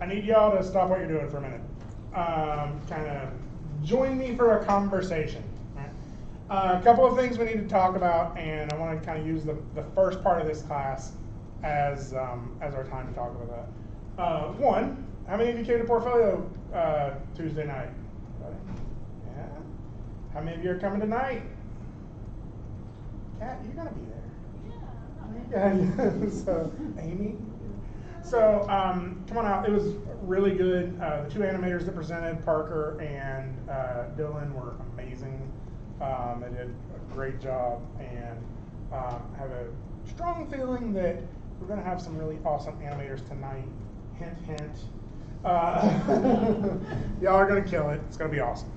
need y'all to stop what you're doing for a minute. Kind of join me for a conversation. Right? A couple of things we need to talk about, and I want to kind of use the first part of this class as our time to talk about that. One, how many of you came to Portfolio Tuesday night? Yeah. How many of you are coming tonight? Kat, you're gonna be there. Yeah. So, Amy. So, come on out. It was really good. The two animators that presented, Parker and Dylan, were amazing. They did a great job, and I have a strong feeling that we're going to have some really awesome animators tonight. Hint, hint. Y'all are going to kill it. It's going to be awesome.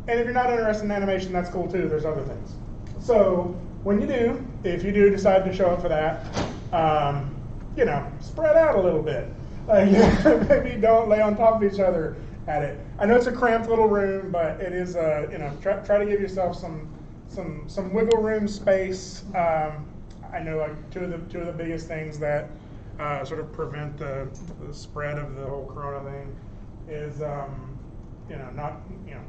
And if you're not interested in animation, that's cool too. There's other things. So when you do, if you do decide to show up for that, you know, spread out a little bit. Like, maybe don't lay on top of each other at it. I know it's a cramped little room, but it is you know, try to give yourself some wiggle room space. I know like two of the biggest things that sort of prevent the spread of the whole corona thing is you know, not, you know,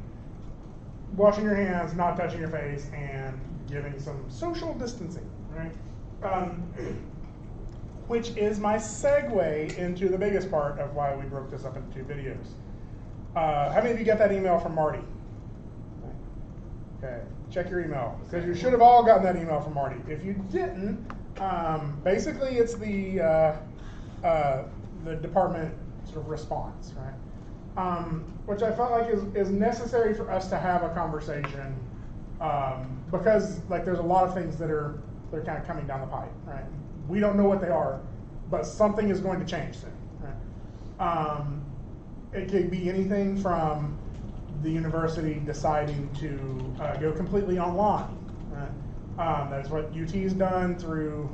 washing your hands, not touching your face, and giving some social distancing, right? Which is my segue into the biggest part of why we broke this up into two videos. How many of you got that email from Marty? Okay, check your email, because you should have all gotten that email from Marty. If you didn't, basically it's the department sort of response, right? Which I felt like is necessary for us to have a conversation, because like there's a lot of things that are kind of coming down the pipe, right? We don't know what they are, but something is going to change soon, right? It could be anything from the university deciding to go completely online, right? That's what UT's done through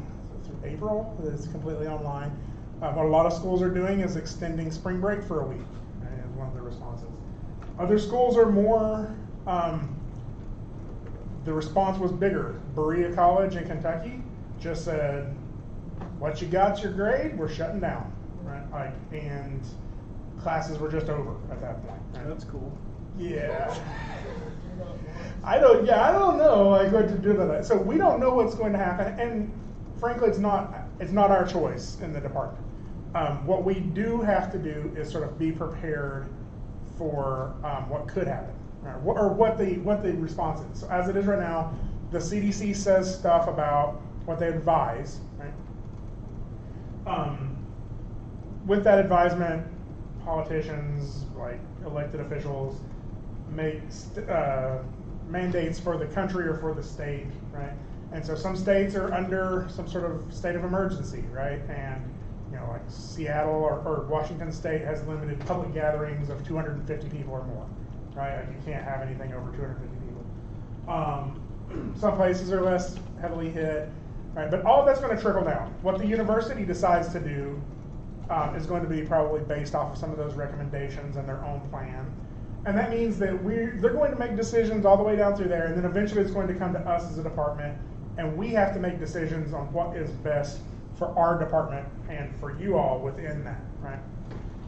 April, is completely online. What a lot of schools are doing is extending spring break for a week, right, is one of the responses. Other schools are more, the response was bigger. Berea College in Kentucky just said, what you got's your grade, we're shutting down, right? Like, and classes were just over at that point. Right? That's cool. Yeah. I don't know like what to do about that. So we don't know what's going to happen, and frankly, it's not our choice in the department. What we do have to do is sort of be prepared for what could happen, right? Or what the response is. So as it is right now, the CDC says stuff about what they advise, right? With that advisement, politicians, like elected officials, make mandates for the country or for the state, right? And so some states are under some sort of state of emergency, right? And you know, like Seattle or Washington State has limited public gatherings of 250 people or more, right? Like you can't have anything over 250 people. Some places are less heavily hit, right? But all of that's going to trickle down. What the university decides to do is going to be probably based off of some of those recommendations and their own plan. And that means that they're going to make decisions all the way down through there, and then eventually it's going to come to us as a department, and we have to make decisions on what is best for our department and for you all within that, right?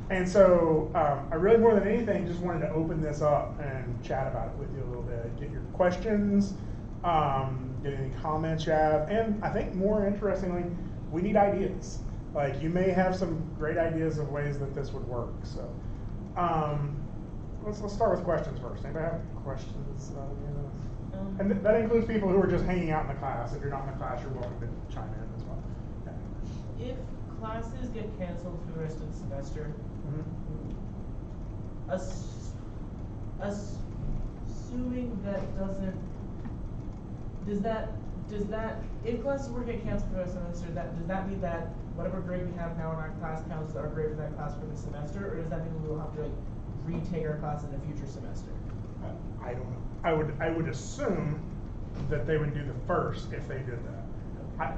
And so I really, more than anything, just wanted to open this up and chat about it with you a little bit, get your questions, get any comments you have, and I think more interestingly, we need ideas. Like, you may have some great ideas of ways that this would work. So let's start with questions first. Anybody have questions? And that includes people who are just hanging out in the class. If you're not in the class, you're welcome to chime in as well. Okay. If classes get canceled for the rest of the semester, assuming that does that if classes were to get canceled for the rest of the semester, does that mean that whatever grade we have now in our class counts as our grade for that class for the semester, or does that mean we will have to like retake our class in a future semester? I don't know. I would assume that they would do the first if they did that.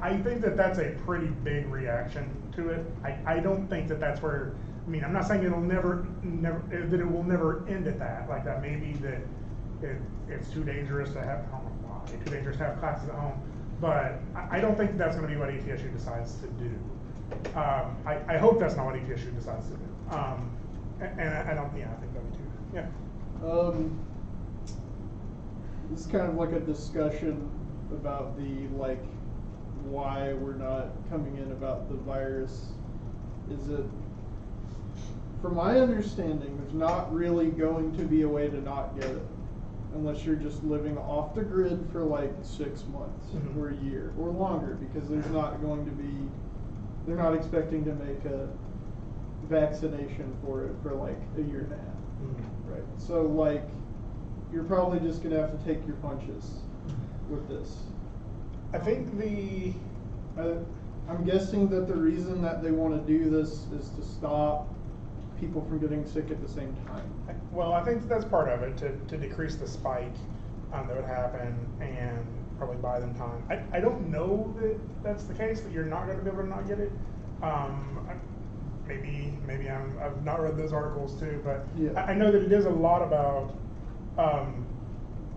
I think that that's a pretty big reaction to it. I don't think that that's where. I mean, I'm not saying that it will never end at that. Like that, maybe that it's too dangerous to have. I don't know why it's too dangerous to have classes at home, but I don't think that's going to be what ATSU decides to do. I hope that's not what ETSU decides to do. And I don't, yeah, I think that'd be too, yeah. This is kind of like a discussion about the, like, why we're not coming in about the virus. Is it, from my understanding, there's not really going to be a way to not get it. Unless you're just living off the grid for like 6 months or a year or longer, because there's not going to be, they're not expecting to make a vaccination for it for like a year and a half, right? So like, you're probably just gonna have to take your punches with this. I think I'm guessing that the reason that they want to do this is to stop people from getting sick at the same time. Well, I think that's part of it, to decrease the spike that would happen and probably buy them time. I don't know that that's the case, that you're not going to be able to not get it. Maybe I've not read those articles too, but yeah. I know that it is a lot about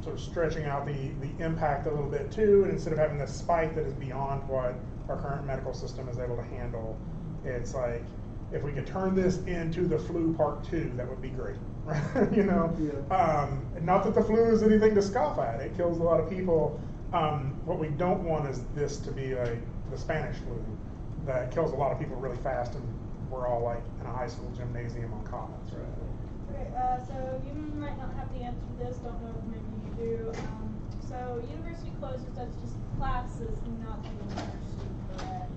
sort of stretching out the impact a little bit too, and instead of having this spike that is beyond what our current medical system is able to handle, it's like, if we could turn this into the flu part 2, that would be great, right? You know, yeah. Not that the flu is anything to scoff at; it kills a lot of people. What we don't want is this to be like the Spanish flu that kills a lot of people really fast, and we're all like in a high school gymnasium on commons, right? Okay, so you might not have the answer to this. Don't know if maybe you do. So university closes. That's just classes, not the university, correct?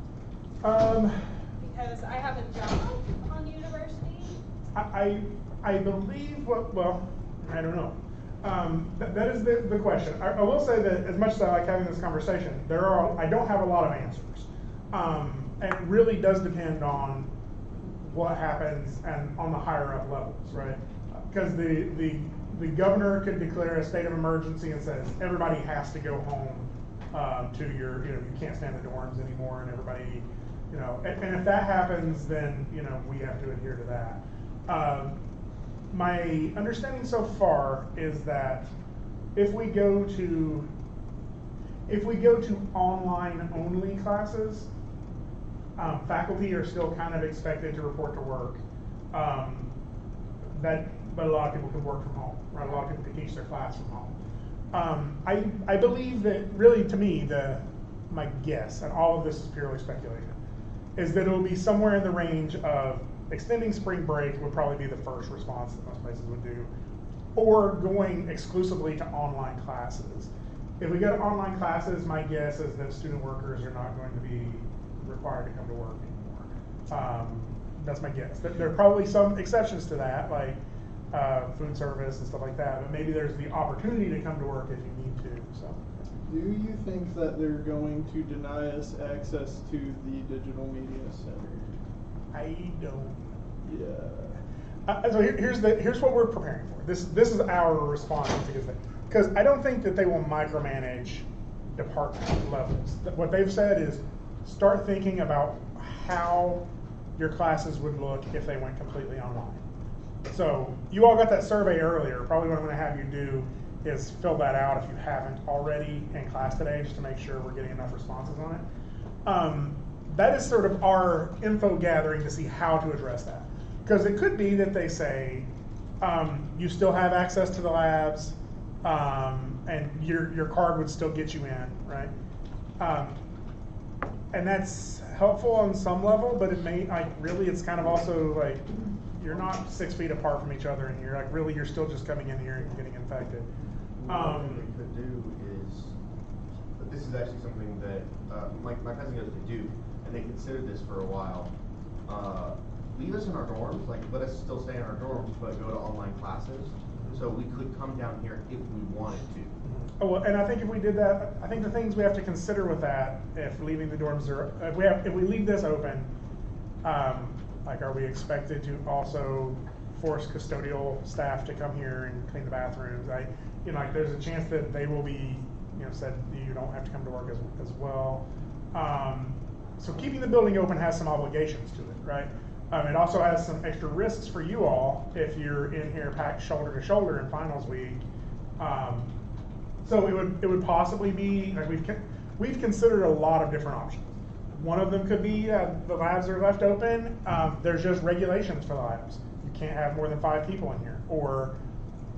Because I have a job on the university. I believe well, I don't know. That is the question. I will say that as much as I like having this conversation, I don't have a lot of answers. And it really does depend on what happens and on the higher up levels, right? Because the governor could declare a state of emergency and says everybody has to go home to your, you can't stand the dorms anymore, and everybody, and if that happens, then we have to adhere to that. My understanding so far is that if we go to online only classes, faculty are still kind of expected to report to work. But a lot of people can work from home, right? A lot of people can teach their class from home. I believe that really, to me, my guess, and all of this is purely speculation, is that it'll be somewhere in the range of extending spring break would probably be the first response that most places would do, or going exclusively to online classes. If we go to online classes, my guess is that student workers are not going to be required to come to work anymore. That's my guess. There are probably some exceptions to that, like food service and stuff like that, but maybe there's the opportunity to come to work if you need to. So, do you think that they're going to deny us access to the digital media center? I don't. Yeah. So here's what we're preparing for. This is our response to this thing, because I don't think that they will micromanage department levels. What they've said is start thinking about how your classes would look if they went completely online. So you all got that survey earlier. Probably what I'm going to have you do is fill that out if you haven't already in class today, just to make sure we're getting enough responses on it. That is sort of our info gathering to see how to address that. Because it could be that they say you still have access to the labs, and your card would still get you in, right? And that's helpful on some level, but it may, really, it's kind of also like, you're not 6 feet apart from each other in here. Like, really, you're still just coming in here and getting infected. One thing we could do is, but this is actually something that my cousin goes to Duke, and they considered this for a while. Leave us in our dorms, like let us still stay in our dorms, but go to online classes. So we could come down here if we wanted to. Oh, well, and I think if we did that, I think the things we have to consider with that, if leaving the dorms are, if we leave this open, like, are we expected to also force custodial staff to come here and clean the bathrooms? Like, there's a chance that they will be, said you don't have to come to work as well. So keeping the building open has some obligations to it, right? It also has some extra risks for you all if you're in here packed shoulder to shoulder in finals week. So it would possibly be, like, we've considered a lot of different options. One of them could be the labs are left open. There's just regulations for the labs. You can't have more than 5 people in here, or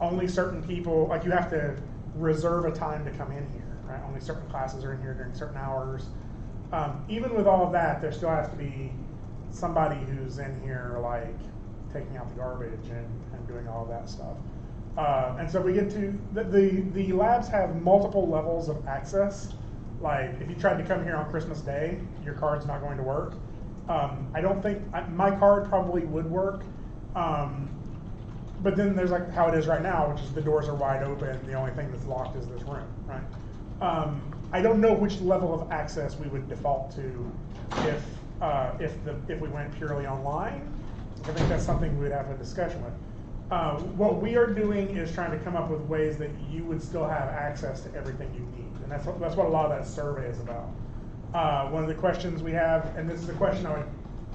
only certain people, like you have to reserve a time to come in here, right? Only certain classes are in here during certain hours. Even with all of that, there still has to be somebody who's in here, like taking out the garbage and doing all of that stuff. And so we get to, the labs have multiple levels of access. Like if you tried to come here on Christmas Day, your card's not going to work. I don't think, my card probably would work. But then there's like how it is right now, which is the doors are wide open. The only thing that's locked is this room, right? I don't know which level of access we would default to if we went purely online. I think that's something we would have a discussion with. What we are doing is trying to come up with ways that you would still have access to everything you need, and that's what a lot of that survey is about. One of the questions we have, and this is a question I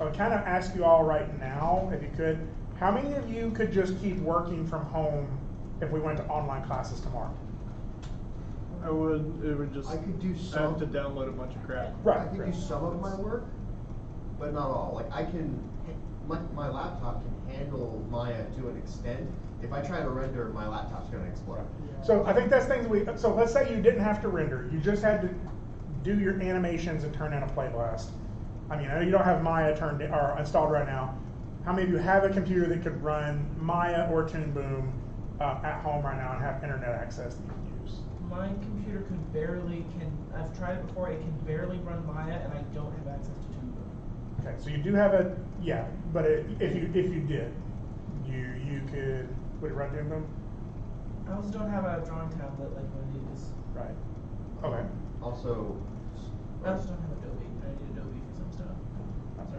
would kind of ask you all right now, if you could. How many of you could just keep working from home if we went to online classes tomorrow? I would. It would just. I could do I have some. to download a bunch of crap. Right. I could do some of my work, but not all. Like I can, my laptop can handle Maya to an extent. If I try to render, my laptop's going to explode. So I think that's things so let's say you didn't have to render. You just had to do your animations and turn in a play blast. I mean, I know you don't have Maya turned in, or installed right now. How many of you have a computer that could run Maya or Toon Boom at home right now and have internet access that you can use? My computer I've tried it before, it can barely run Maya, and I don't have access to Toon Boom. Okay, so you do have but if you did, you could, would it run Toon Boom? I also don't have a drawing tablet like one of these. Right. Okay. Also, I also don't have Adobe. I need Adobe for some stuff.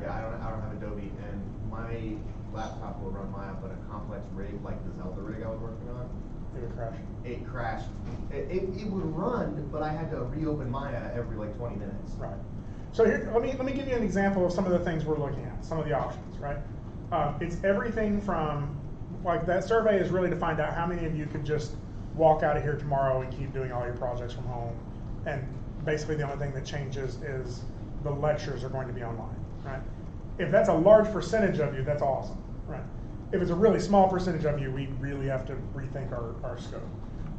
yeah, I don't have Adobe, and my laptop will run Maya, but a complex rig like the Zelda rig I was working on, It would crash. it crashed. It would run, but I had to reopen Maya every like 20 minutes. Right. So here, let me give you an example of some of the things we're looking at, some of the options, right? It's everything from, like that survey is really to find out how many of you could just walk out of here tomorrow and keep doing all your projects from home. And basically the only thing that changes is the lectures are going to be online, right? If that's a large percentage of you, that's awesome, right? If it's a really small percentage of you, we really have to rethink our scope.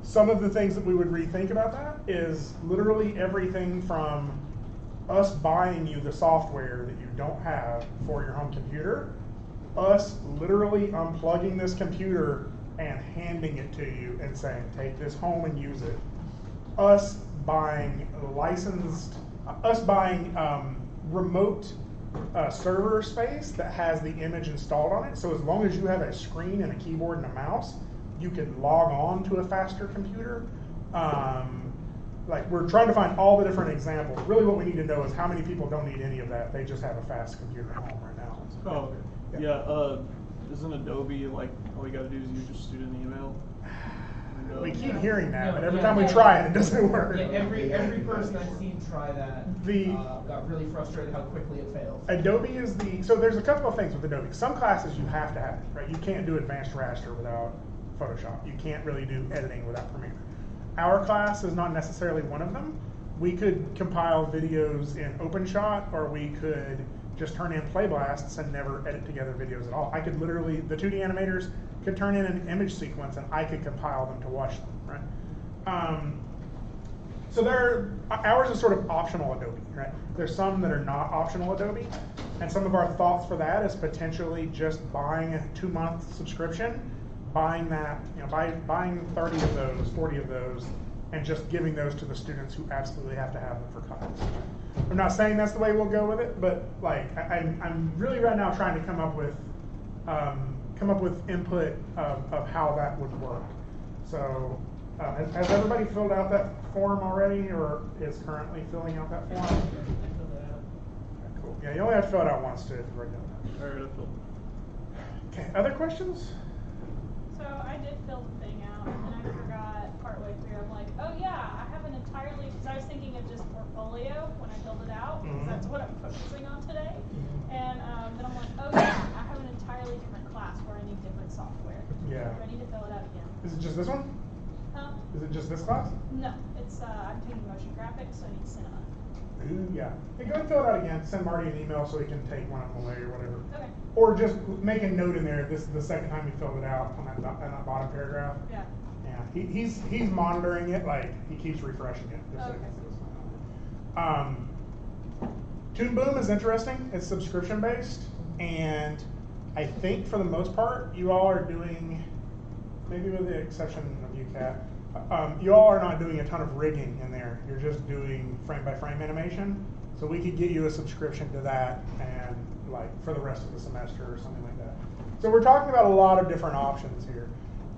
Some of the things that we would rethink about that is literally everything from us buying you the software that you don't have for your home computer, us literally unplugging this computer and handing it to you and saying, take this home and use it. Us buying remote server space that has the image installed on it. So as long as you have a screen and a keyboard and a mouse, you can log on to a faster computer. Like we're trying to find all the different examples. Really what we need to know is how many people don't need any of that. They just have a fast computer at home right now. Oh, yeah. Isn't Adobe like all you gotta do is use your student email? We keep hearing that, No, but every yeah, time we yeah. try it, it doesn't work. Yeah, every person I've seen try that got really frustrated how quickly it failed. Adobe is so there's a couple of things with Adobe. Some classes you have to have it, right? You can't do advanced raster without Photoshop. You can't really do editing without Premiere. Our class is not necessarily one of them. We could compile videos in OpenShot, or we could just turn in play blasts and never edit together videos at all. I could literally, the 2D animators could turn in an image sequence and I could compile them to watch them, right? So ours is sort of optional Adobe, right? There's some that are not optional Adobe, and some of our thoughts for that is potentially just buying a 2-month subscription, buying that, buying 30 of those, 40 of those, and just giving those to the students who absolutely have to have them for college. I'm not saying that's the way we'll go with it, but like I'm really right now trying to come up with input of how that would work. So has everybody filled out that form already, or is currently filling out that form? I filled it out. Okay, cool. Yeah, you only have to fill it out once too if you're already done that. All right, I filled. Okay, other questions? So I did fill the thing out, and then I forgot partway through. I'm like, oh yeah, I have an entirely, because I was thinking of just portfolio when I filled it out, because that's what I'm focusing on today. And then I'm like, oh yeah, I have an entirely different class where I need different software. Yeah. Do I need to fill it out again? Is it just this one? Huh? Is it just this class? No, it's I'm taking motion graphics, so I need cinema. Ooh, yeah. Hey, go and fill it out again. Send Marty an email so he can take one of them away or whatever. Okay. Or just make a note in there. This is the second time you filled it out on that bottom paragraph. Yeah. Yeah. He's monitoring it. Like he keeps refreshing it. Just so he Okay. can see what's going on. Toon Boom is interesting. It's subscription based, and I think for the most part, you all are doing, maybe with the exception of you, Kat, you all are not doing a ton of rigging in there. You're just doing frame by frame animation. So we could get you a subscription to that, and like for the rest of the semester or something like that. So we're talking about a lot of different options here.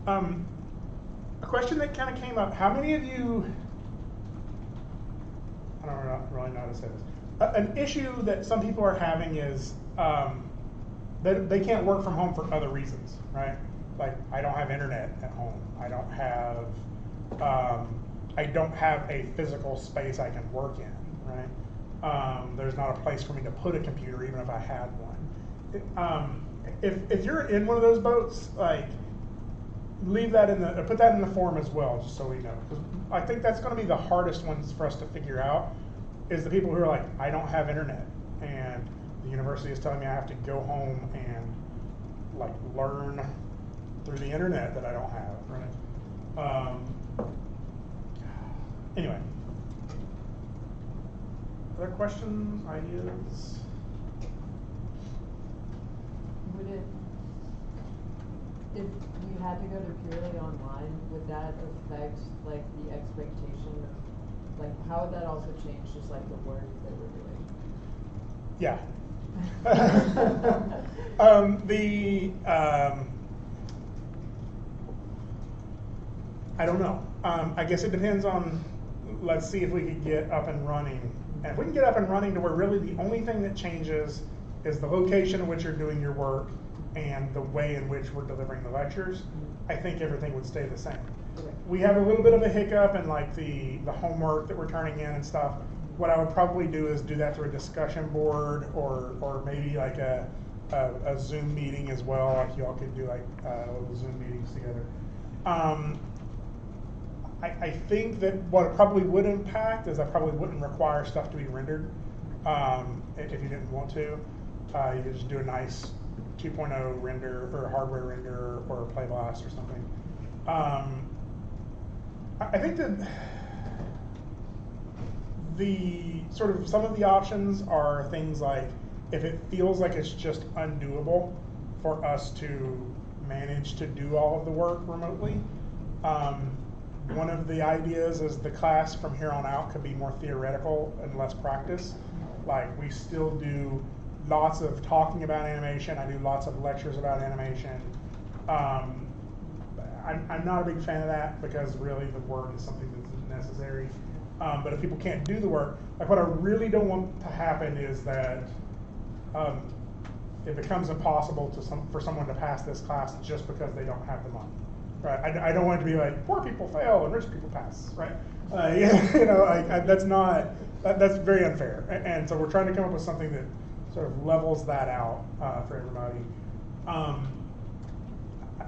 A question that kind of came up: how many of you? I don't really know how to say this. An issue that some people are having is that they can't work from home for other reasons, right? Like I don't have internet at home. I don't have a physical space I can work in, right? There's not a place for me to put a computer, even if I had one. If you're in one of those boats, like leave that put that in the form as well, just so we know. Because I think that's going to be the hardest ones for us to figure out. Is the people who are like, I don't have internet, and the university is telling me I have to go home and like learn through the internet that I don't have, right? Anyway, other questions, ideas? Would it, if you had to go to purely online, would that affect like the expectation of, like, how would that also change just like the work that we're doing? Yeah. I don't know. I guess it depends on, let's see if we could get up and running. And if we can get up and running to where really the only thing that changes is the location in which you're doing your work and the way in which we're delivering the lectures, I think everything would stay the same. Okay. We have a little bit of a hiccup in like the homework that we're turning in and stuff. What I would probably do is do that through a discussion board or maybe like a Zoom meeting as well. Like you all could do like little Zoom meetings together. I think that what it probably would impact is I probably wouldn't require stuff to be rendered if you didn't want to. You could just do a nice 2.0 render or a hardware render or a play blast or something. I think that the sort of some of the options are things like if it feels like it's just undoable for us to manage to do all of the work remotely. One of the ideas is the class from here on out could be more theoretical and less practice. Like we still do lots of talking about animation. I do lots of lectures about animation. I'm not a big fan of that because really the work is something that's necessary. But if people can't do the work, like what I really don't want to happen is that it becomes impossible for someone to pass this class just because they don't have the money. Right? I don't want it to be like poor people fail and rich people pass, right? That's very unfair. And so we're trying to come up with something that sort of levels that out for everybody.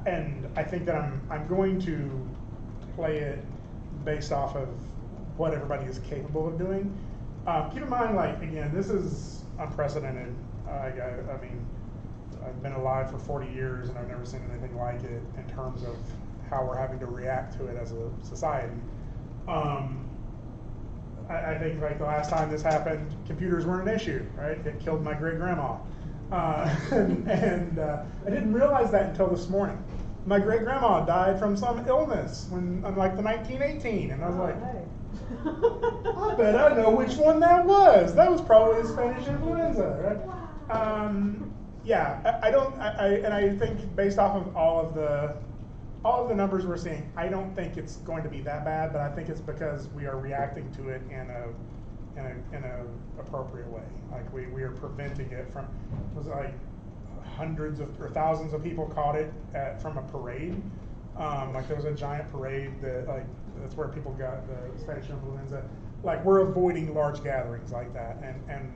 And I think that I'm going to play it based off of what everybody is capable of doing. Keep in mind, like again, this is unprecedented. I mean, I've been alive for 40 years and I've never seen anything like it in terms of how we're having to react to it as a society. I think like the last time this happened, computers weren't an issue, right? It killed my great grandma. And I didn't realize that until this morning. My great grandma died from some illness in like the 1918, and I was like, I bet I know which one that was. That was probably the Spanish influenza, right? Yeah, I think based off of all of the numbers we're seeing, I don't think it's going to be that bad, but I think it's because we are reacting to it in a appropriate way. Like we are preventing it from, it was like hundreds of or thousands of people caught it from a parade. Like there was a giant parade that's where people got the Spanish influenza. Like we're avoiding large gatherings like that, and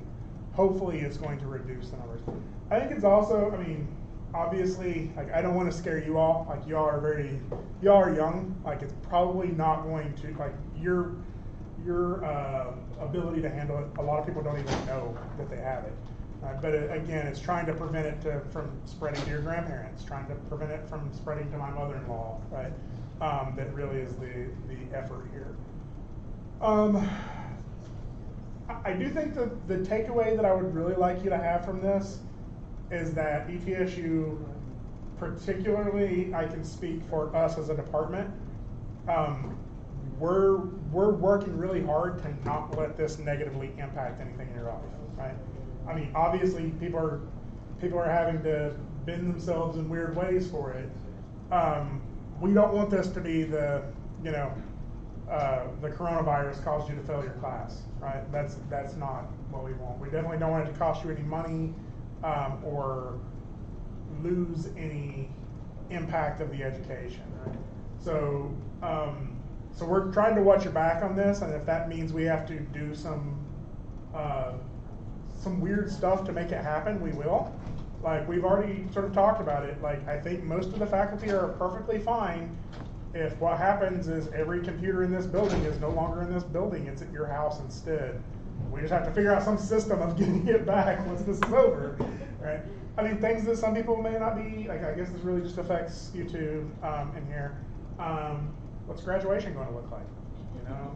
hopefully it's going to reduce the numbers. I think it's also, I mean, obviously, like I don't want to scare you all. Like y'all are young. Like it's probably not going to, like ability to handle it. A lot of people don't even know that they have it. But again, it's trying to prevent it from spreading to your grandparents, trying to prevent it from spreading to my mother-in-law, right? That really is the effort here. I do think that the takeaway that I would really like you to have from this is that ETSU, particularly, I can speak for us as a department, we're working really hard to not let this negatively impact anything in your life, right? I mean, obviously, people are having to bend themselves in weird ways for it. We don't want this to be the coronavirus caused you to fail your class, right? That's not what we want. We definitely don't want it to cost you any money or lose any impact of the education, right? So we're trying to watch your back on this, and if that means we have to do some weird stuff to make it happen, we will. Like, we've already sort of talked about it. Like, I think most of the faculty are perfectly fine if what happens is every computer in this building is no longer in this building, it's at your house instead. We just have to figure out some system of getting it back once this is over, right? I mean, things that some people may not be, like, I guess this really just affects you two in here. What's graduation going to look like? You know?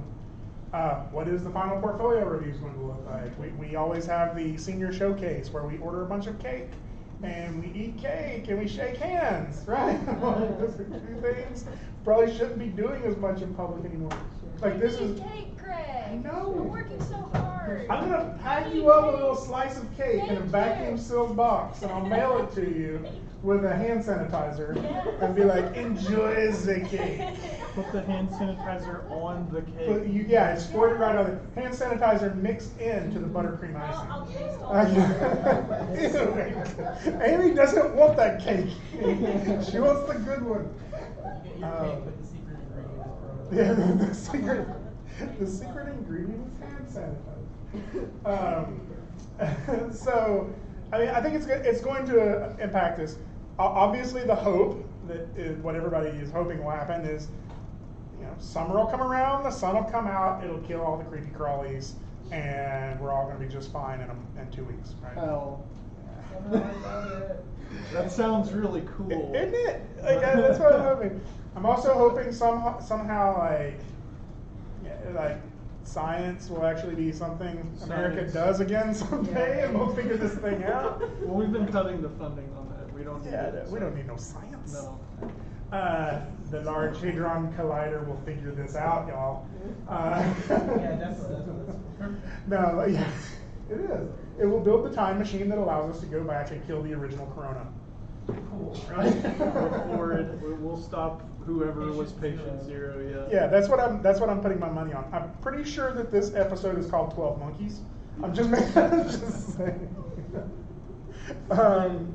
What is the final portfolio reviews going to look like? We always have the senior showcase where we order a bunch of cake and we eat cake and we shake hands, right? Those are two things probably shouldn't be doing as much in public anymore. Like, this is cake, Greg. I know. We're working so hard. I'm gonna pack you up a little slice of cake in a vacuum sealed box, and I'll mail it to you with a hand sanitizer, and be like, enjoy the cake. Put the hand sanitizer on the cake. But yeah, it's squirted right on it. Hand sanitizer mixed into the buttercream icing. I'll taste all of it. Amy doesn't want that cake. She wants the good one. You get your cake with the secret ingredient is Yeah, the secret ingredient is hand sanitizer. So, I mean, I think it's going to impact us. Obviously, the hope that is what everybody is hoping will happen is, summer will come around, the sun will come out, it'll kill all the creepy crawlies, and we're all going to be just fine in 2 weeks, right? Hell. That sounds really cool. Isn't it? Like, that's what I'm hoping. I'm also hoping somehow like science will actually be something America does again someday, and we'll figure this thing out. Well, we've been cutting the funding on that. We don't need it. We don't need no science. No. The Large Hadron Collider will figure this out, y'all. Yeah, definitely. That's what it's for. No, yeah, it is. It will build the time machine that allows us to go back and kill the original Corona. Cool, right? Before we'll stop whoever was patient zero. Yeah, that's what I'm putting my money on. I'm pretty sure that this episode is called 12 Monkeys. I'm just saying. The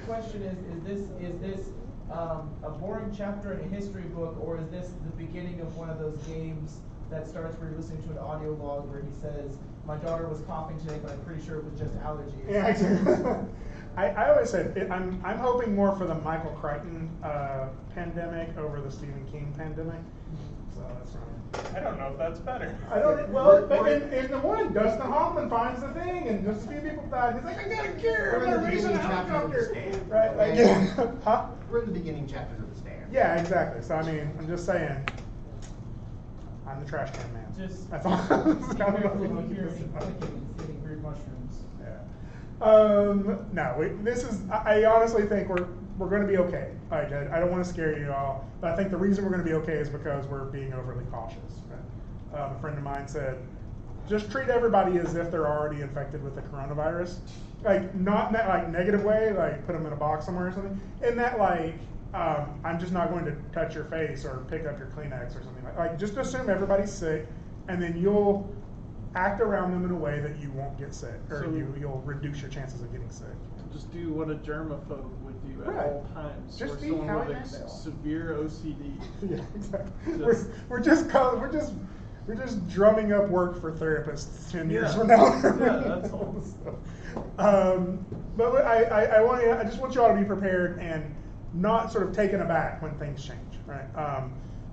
question is this a boring chapter in a history book, or is this the beginning of one of those games that starts where you're listening to an audio log where he says, "My daughter was coughing today, but I'm pretty sure it was just allergies." Yeah, exactly. I always said I'm hoping more for the Michael Crichton pandemic over the Stephen King pandemic. So that's right. I don't know if that's better. I don't. Well, but in the one, Dustin Hoffman finds the thing, and just a few people died. He's like, I got a cure. I'm gonna raise a helicopter. Right? Like, yeah. Huh? We're in the beginning chapters of the Stand. Yeah, exactly. So I mean, I'm just saying, I'm the trash can man. Just that's all. be careful about hearing clicking, getting weird mushrooms. Yeah. No, this is. I honestly think we're going to be okay. Like, I don't want to scare you all, but I think the reason we're going to be okay is because we're being overly cautious. Right? A friend of mine said, just treat everybody as if they're already infected with the coronavirus. Like, not in that like negative way, like put them in a box somewhere or something. In that like, I'm just not going to touch your face or pick up your Kleenex or something like. Just assume everybody's sick, and then you'll act around them in a way that you won't get sick, or So you'll reduce your chances of getting sick. Just do what a germaphobe would do at Right. all times. Just or be someone Howie with Mandel. severe OCD. Yeah, exactly. Just- We're just drumming up work for therapists 10 years Yeah. from now. Yeah, that's all. But I just want you all to be prepared and not sort of taken aback when things change, right?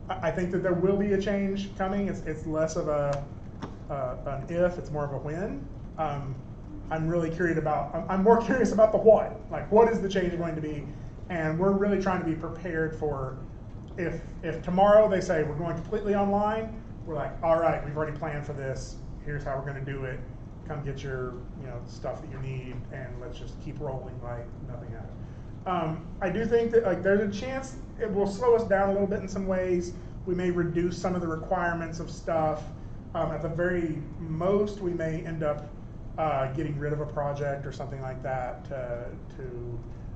I think that there will be a change coming. It's less of a an if, it's more of a when. I'm really curious about, I'm more curious about the what. Like, what is the change going to be? And we're really trying to be prepared for if tomorrow they say we're going completely online, we're like, all right, we've already planned for this. Here's how we're going to do it. Come get your stuff that you need, and let's just keep rolling like nothing happened. I do think that like there's a chance it will slow us down a little bit in some ways. We may reduce some of the requirements of stuff. At the very most, we may end up getting rid of a project or something like that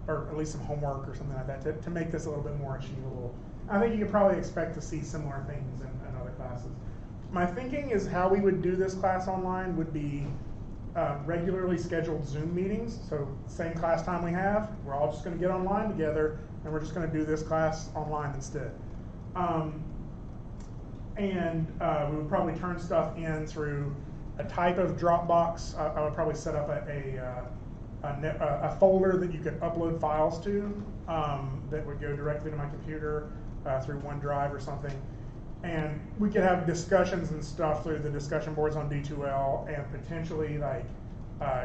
or at least some homework or something like that to make this a little bit more achievable. I think you could probably expect to see similar things in other classes. My thinking is how we would do this class online would be regularly scheduled Zoom meetings. So same class time we have, we're all just going to get online together, and we're just going to do this class online instead. And we would probably turn stuff in through a type of Dropbox. I would probably set up a folder that you could upload files to that would go directly to my computer through OneDrive or something. And we could have discussions and stuff through the discussion boards on D2L and potentially like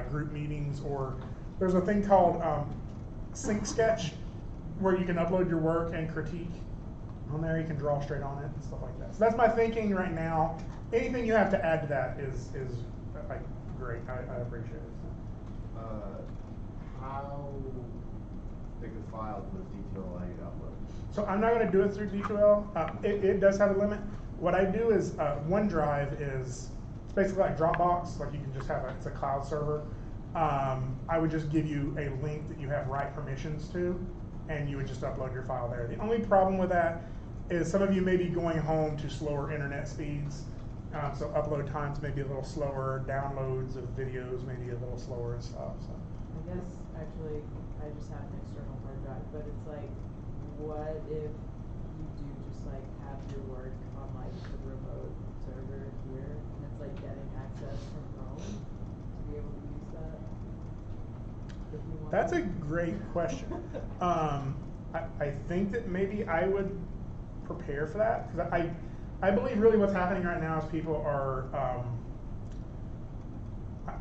group meetings, or there's a thing called Sync Sketch where you can upload your work and critique on there. You can draw straight on it and stuff like that. So that's my thinking right now. Anything you have to add to that is like great. I appreciate it. How big a file does D2L allow you to upload? So I'm not going to do it through D2L. It does have a limit. What I do is OneDrive is it's basically like Dropbox. Like you can just have it's a cloud server. I would just give you a link that you have write permissions to, and you would just upload your file there. The only problem with that is some of you may be going home to slower internet speeds. So upload times may be a little slower, downloads of videos may be a little slower and stuff. So. I guess actually I just have an external hard drive, but it's like, what if you do just like have your work on like the remote server here, and it's like getting access from home to be able to use that? If you want. That's a great question. I think that maybe I would prepare for that, because I believe really what's happening right now is people are,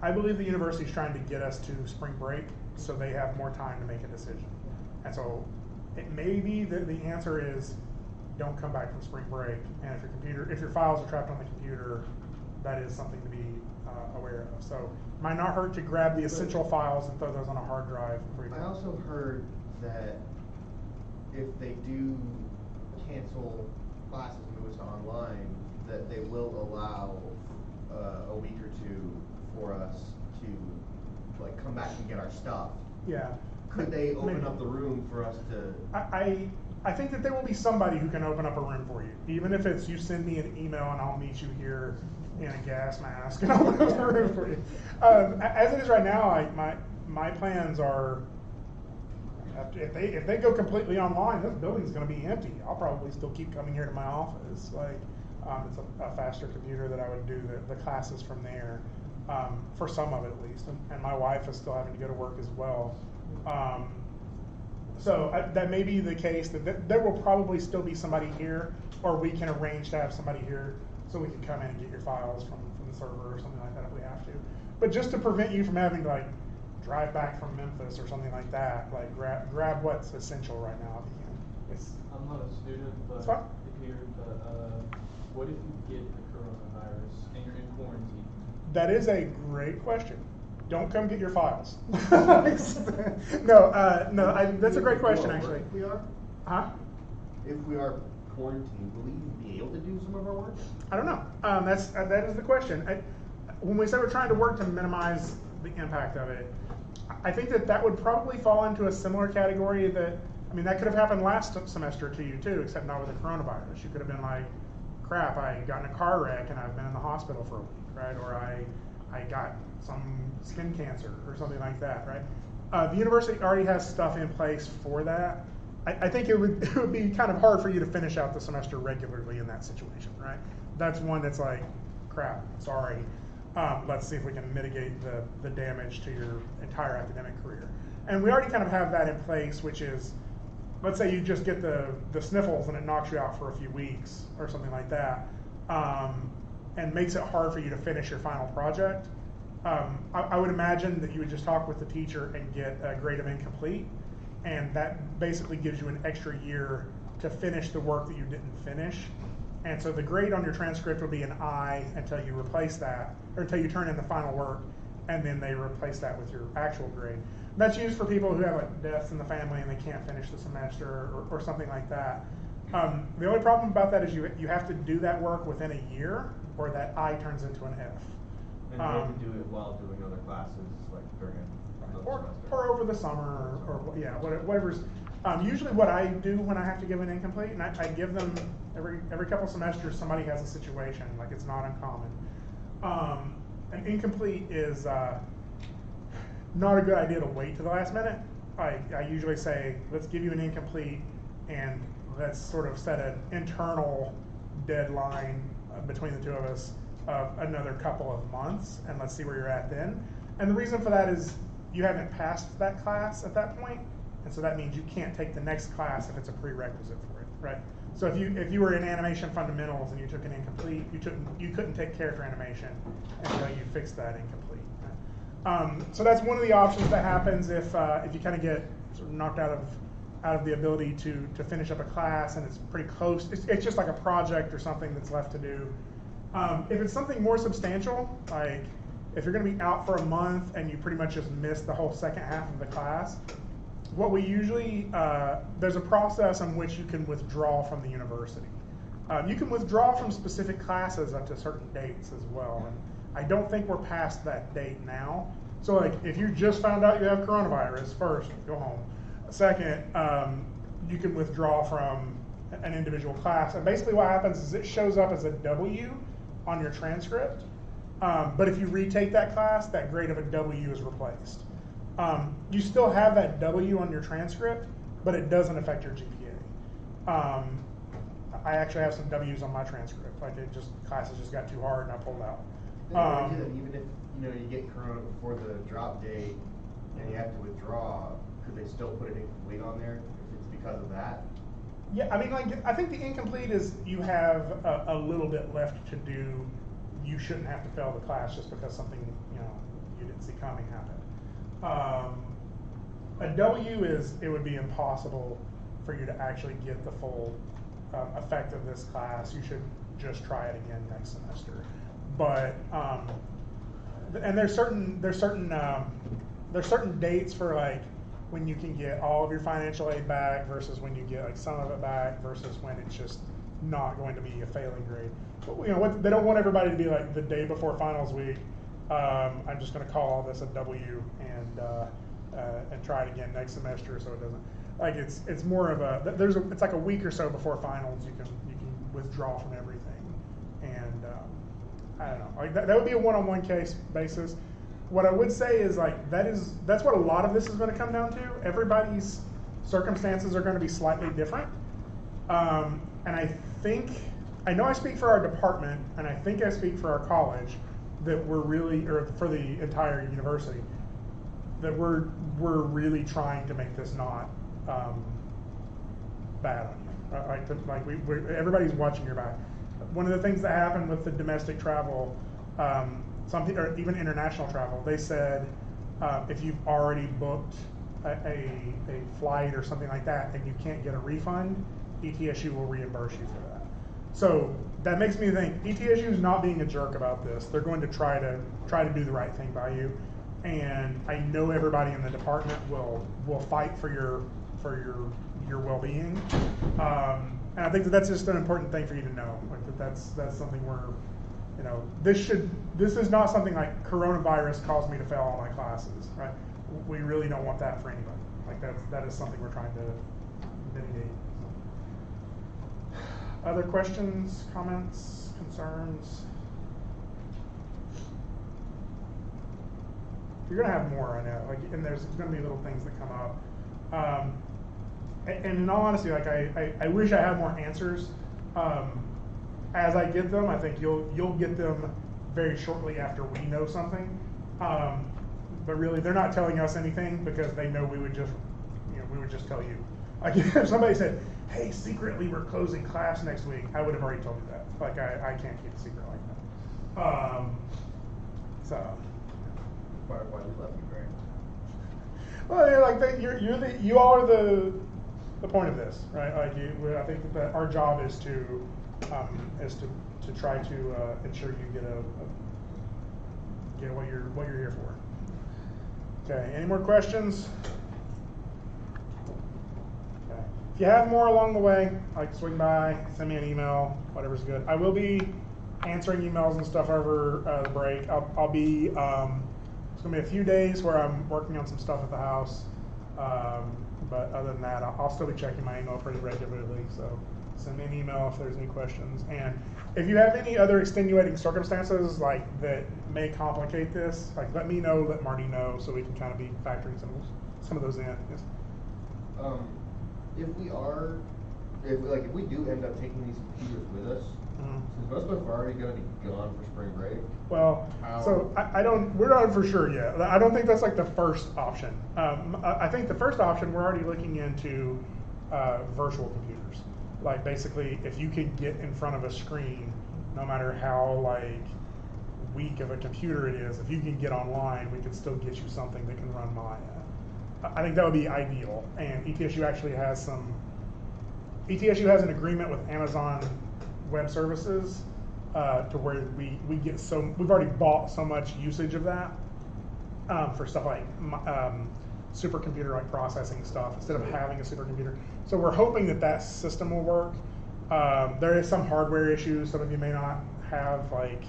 I believe the university is trying to get us to spring break so they have more time to make a decision. And so it may be that the answer is don't come back from spring break, and if your files are trapped on the computer, that is something to be aware of. So it might not hurt to grab the essential files and throw those on a hard drive. I also heard that if they do cancel classes and move us to online, that they will allow a week or two for us to like come back and get our stuff. Yeah. Could they open up the room for us to? I think that there will be somebody who can open up a room for you, even if it's you send me an email and I'll meet you here in a gas mask and open up the room for you. As it is right now, my plans are if they go completely online, this building's going to be empty. I'll probably still keep coming here to my office. Like it's a faster computer that I would do the classes from there for some of it at least, and my wife is still having to go to work as well. So that may be the case that there will probably still be somebody here, or we can arrange to have somebody here so we can come in and get your files from the server or something like that if we have to. But just to prevent you from having to like drive back from Memphis or something like that, like grab what's essential right now if you can. I'm not a student, but what if you get the coronavirus and you're in quarantine? That is a great question. Don't come get your files. No, that's a great question actually. If we are? Huh? If we are quarantined, will we be able to do some of our work? I don't know. That is the question. When we say we're trying to work to minimize the impact of it, I think that would probably fall into a similar category that could have happened last semester to you too, except not with the coronavirus. You could have been like, crap, I got in a car wreck and I've been in the hospital for a week, right? Or I got some skin cancer or something like that, right? The university already has stuff in place for that. I think it would be kind of hard for you to finish out the semester regularly in that situation, right? That's one that's like, crap, sorry. Let's see if we can mitigate the damage to your entire academic career. And we already kind of have that in place, which is, let's say you just get the sniffles and it knocks you out for a few weeks or something like that. and makes it hard for you to finish your final project, I would imagine that you would just talk with the teacher and get a grade of incomplete, and that basically gives you an extra year to finish the work that you didn't finish. And so the grade on your transcript will be an I until you replace that, or until you turn in the final work, and then they replace that with your actual grade. That's used for people who have like deaths in the family and they can't finish the semester or something like that. The only problem about that is you have to do that work within a year, or that I turns into an F. And they can do it while doing other classes, like during another semester. Or over the summer, or yeah, whatever's. Usually what I do when I have to give an incomplete, and I give them every couple semesters, somebody has a situation, like it's not uncommon. An incomplete is not a good idea to wait to the last minute. I usually say, let's give you an incomplete, and let's sort of set an internal deadline between the two of us of another couple of months, and let's see where you're at then. And the reason for that is you haven't passed that class at that point, and so that means you can't take the next class if it's a prerequisite for it, right? So if you were in animation fundamentals and you took an incomplete, you couldn't take character animation until you fixed that incomplete. Right? So that's one of the options that happens if you kind of get sort of knocked out of the ability to finish up a class and it's pretty close. It's just like a project or something that's left to do. If it's something more substantial, like if you're going to be out for a month and you pretty much just miss the whole second half of the class, what we usually, there's a process in which you can withdraw from the university. You can withdraw from specific classes up to certain dates as well. And I don't think we're past that date now. So like if you just found out you have coronavirus, first, go home. Second, you can withdraw from an individual class. And basically what happens is it shows up as a W on your transcript. But if you retake that class, that grade of a W is replaced. You still have that W on your transcript, but it doesn't affect your GPA. I actually have some W's on my transcript. Like classes just got too hard and I pulled out. Even if you get corona before the drop date and you have to withdraw, could they still put an incomplete on there if it's because of that? Yeah, I mean, like I think the incomplete is you have a little bit left to do. You shouldn't have to fail the class just because something you didn't see coming happened. A W it would be impossible for you to actually get the full effect of this class. You should just try it again next semester. But and there's certain dates for like when you can get all of your financial aid back versus when you get like some of it back versus when it's just not going to be a failing grade. But, they don't want everybody to be like the day before finals week. I'm just going to call all this a W and try it again next semester, so it doesn't. Like it's more of it's like a week or so before finals you can withdraw from everything, and I don't know. Like that would be a one-on-one case basis. What I would say is like that's what a lot of this is going to come down to. Everybody's circumstances are going to be slightly different, and I know I speak for our department, and I think I speak for our college, that we're really, or for the entire university, that we're really trying to make this not bad on you. Like everybody's watching your back. One of the things that happened with the domestic travel, some people, or even international travel, they said if you've already booked a flight or something like that and you can't get a refund, ETSU will reimburse you for that. So that makes me think ETSU is not being a jerk about this. They're going to try to do the right thing by you, and I know everybody in the department will fight for your well-being. And I think that's just an important thing for you to know. Like that's something this is not something like coronavirus caused me to fail all my classes, right? We really don't want that for anybody. Like that is something we're trying to mitigate. Other questions, comments, concerns? You're gonna have more, I know. And there's gonna be little things that come up. And in all honesty, like I wish I had more answers. As I get them, I think you'll get them very shortly after we know something. But really, they're not telling us anything because they know we would just tell you. Like if somebody said, "Hey, secretly we're closing class next week," I would have already told you that. Like I can't keep a secret like that. So. Why we love you, Greg? Well, you're like you all are the point of this, right? Like I think that our job is to try to ensure you get what you're here for. Okay. Any more questions? Okay. If you have more along the way, like swing by, send me an email, whatever's good. I will be answering emails and stuff over the break. I'll be. It's gonna be a few days where I'm working on some stuff at the house, but other than that, I'll still be checking my email pretty regularly. So send me an email if there's any questions. And if you have any other extenuating circumstances like that may complicate this, like let me know, let Marty know, so we can kind of be factoring some of those in. Yes. If we do end up taking these computers with us, since most of us are already going to be gone for spring break. Well, so we're not for sure yet. I don't think that's like the first option. I think the first option, we're already looking into virtual computers. Like basically, if you could get in front of a screen, no matter how like weak of a computer it is, if you can get online, we can still get you something that can run Maya. I think that would be ideal. And ETSU actually has ETSU has an agreement with Amazon Web Services to where we get we've already bought so much usage of that for stuff like supercomputer like processing stuff instead of having a supercomputer. So we're hoping that system will work. There is some hardware issues some of you may not have. Like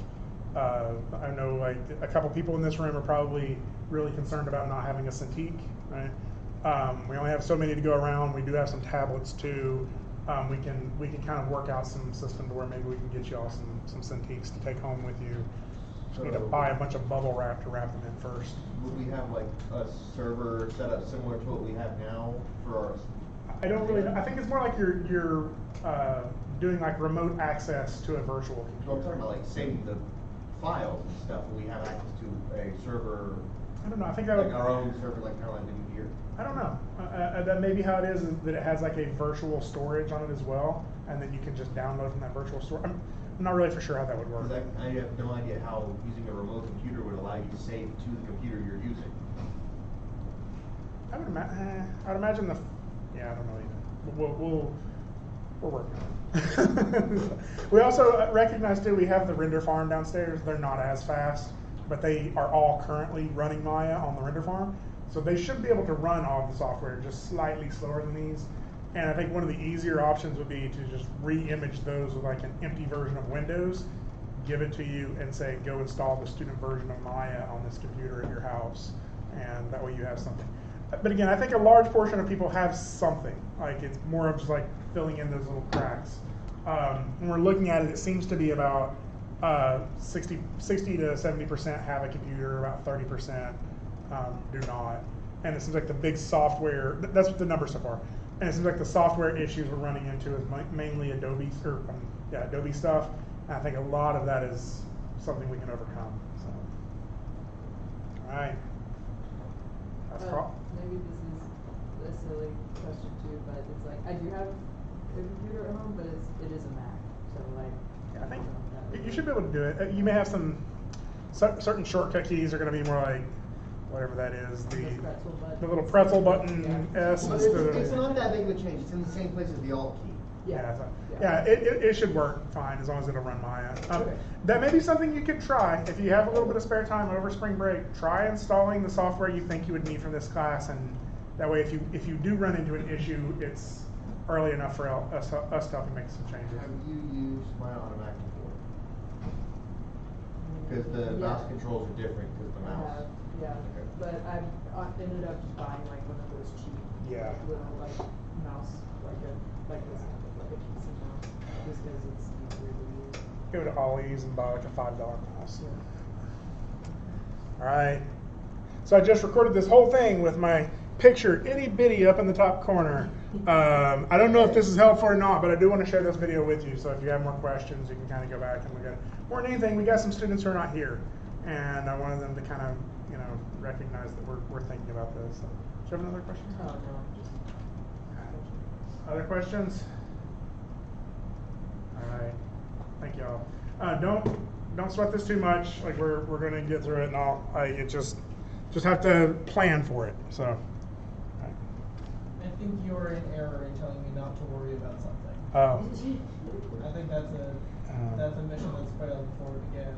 I know like a couple people in this room are probably really concerned about not having a Cintiq, right? We only have so many to go around. We do have some tablets too. We can kind of work out some system to where maybe we can get you all some Cintiqs to take home with you. Just need to buy a bunch of bubble wrap to wrap them in first. Would we have like a server set up similar to what we have now for our? I don't really know. I think it's more like you're doing like remote access to a virtual computer. So I'm talking about like saving the files and stuff. We have access to a server. I don't know. I think that like would, our own server, like kind of like we do here. I don't know. That may be how it is that it has like a virtual storage on it as well, and then you can just download from that virtual store. I'm not really for sure how that would work. I have no idea how using a remote computer would allow you to save to the computer you're using. I would imagine yeah, I don't know either. We're working on it. We also recognize too, we have the render farm downstairs. They're not as fast, but they are all currently running Maya on the render farm. So they should be able to run all of the software just slightly slower than these. And I think one of the easier options would be to just re-image those with like an empty version of Windows, give it to you and say, go install the student version of Maya on this computer at your house. And that way you have something. But again, I think a large portion of people have something. Like it's more of just like filling in those little cracks. When we're looking at it, it seems to be about 60 to 70% have a computer, about 30% do not. And it seems like the big software, that's the number so far. And it seems like the software issues we're running into is mainly Adobe stuff. And I think a lot of that is something we can overcome. So, all right. Maybe this is a silly question too, but it's like I do have a computer at home, but it is a Mac. So like, yeah, I think you should be able to do it. You may have some certain shortcut keys are going to be more like whatever that is, the little pretzel button S. Well, it's not that big of a change. It's in the same place as the Alt key. Yeah, it should work fine as long as it'll run Maya. That may be something you could try. If you have a little bit of spare time over spring break, try installing the software you think you would need from this class, and that way if you do run into an issue, it's early enough for us to help you make some changes. Have you used Maya on a Mac before? Because the mouse controls are different because the mouse. Yeah, but I've ended up just buying like one of those cheap little like mouse like this. Like a PC mouse, just because it's easier to use. Go to Ollie's and buy like a $5 mouse. All right. So I just recorded this whole thing with my picture itty bitty up in the top corner. I don't know if this is helpful or not, but I do want to share this video with you. So if you have more questions, you can kind of go back and look at it. More than anything, we got some students who are not here, and I wanted them to kind of recognize that we're thinking about this. So, do you have another question? Oh no. Other questions? All right, thank y'all. Don't don't sweat this too much. Like we're gonna get through it and all. It just have to plan for it. So. I think you're in error in telling me not to worry about something. Oh. I think that's a mission that's failed before it began.